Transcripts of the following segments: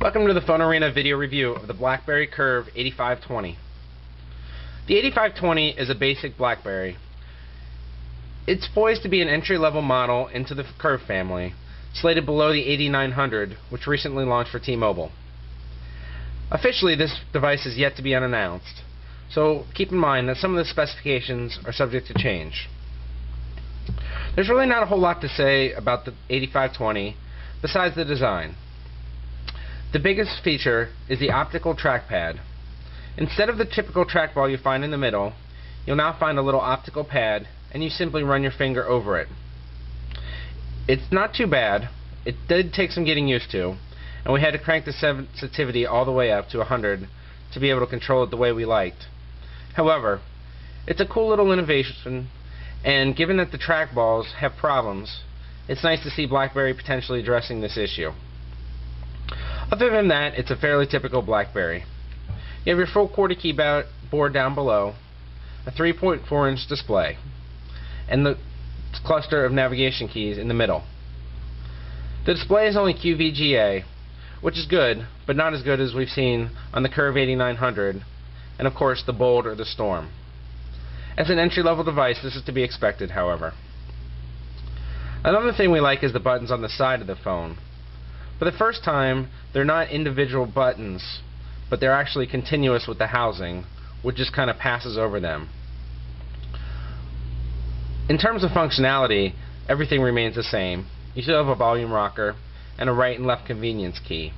Welcome to the Phone Arena video review of the Blackberry Curve 8520. The 8520 is a basic Blackberry. It's poised to be an entry-level model into the Curve family, slated below the 8900, which recently launched for T-Mobile. Officially, this device is yet to be unannounced, so keep in mind that some of the specifications are subject to change. There's really not a whole lot to say about the 8520 besides the design. The biggest feature is the optical trackpad. Instead of the typical trackball you find in the middle, you'll now find a little optical pad, and you simply run your finger over it. It's not too bad. It did take some getting used to, and we had to crank the sensitivity all the way up to 100 to be able to control it the way we liked. However, it's a cool little innovation, and given that the trackballs have problems, it's nice to see Blackberry potentially addressing this issue. Other than that, it's a fairly typical Blackberry. You have your full QWERTY keyboard down below, a 3.4-inch display, and the cluster of navigation keys in the middle. The display is only QVGA, which is good, but not as good as we've seen on the Curve 8900, and of course the Bold or the Storm. As an entry-level device, this is to be expected, however. Another thing we like is the buttons on the side of the phone. For the first time, they're not individual buttons, but they're actually continuous with the housing, which just kind of passes over them. In terms of functionality, everything remains the same. You still have a volume rocker and a right and left convenience key.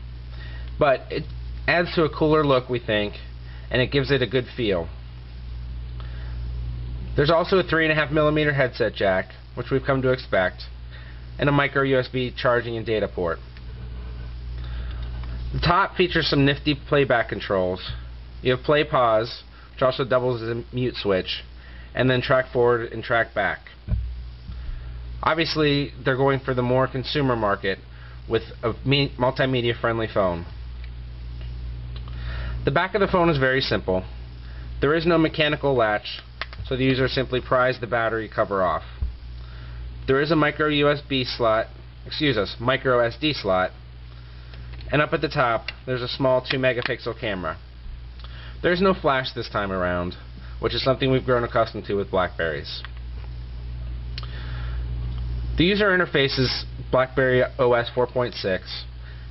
But it adds to a cooler look, we think, and it gives it a good feel. There's also a 3.5mm headset jack, which we've come to expect, and a micro USB charging and data port. The top features some nifty playback controls. You have play pause, which also doubles as a mute switch, and then track forward and track back. Obviously, they're going for the more consumer market with a multimedia friendly phone. The back of the phone is very simple. There is no mechanical latch, so the user simply pries the battery cover off. There is a micro SD slot, and up at the top there's a small 2-megapixel camera. There's no flash this time around, which is something we've grown accustomed to with Blackberries. The user interface is Blackberry OS 4.6,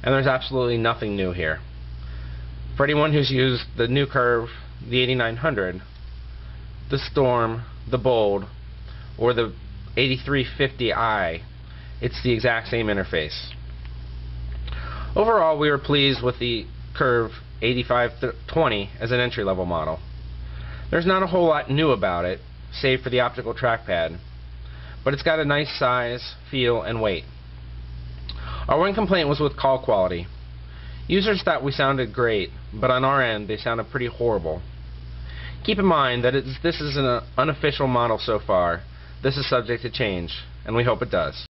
and there's absolutely nothing new here. For anyone who's used the new Curve, the 8900, the Storm, the Bold, or the 8350i, it's the exact same interface. Overall, we were pleased with the Curve 8520 as an entry-level model. There's not a whole lot new about it, save for the optical trackpad, but it's got a nice size, feel, and weight. Our one complaint was with call quality. Users thought we sounded great, but on our end they sounded pretty horrible. Keep in mind that this is an unofficial model so far. This is subject to change, and we hope it does.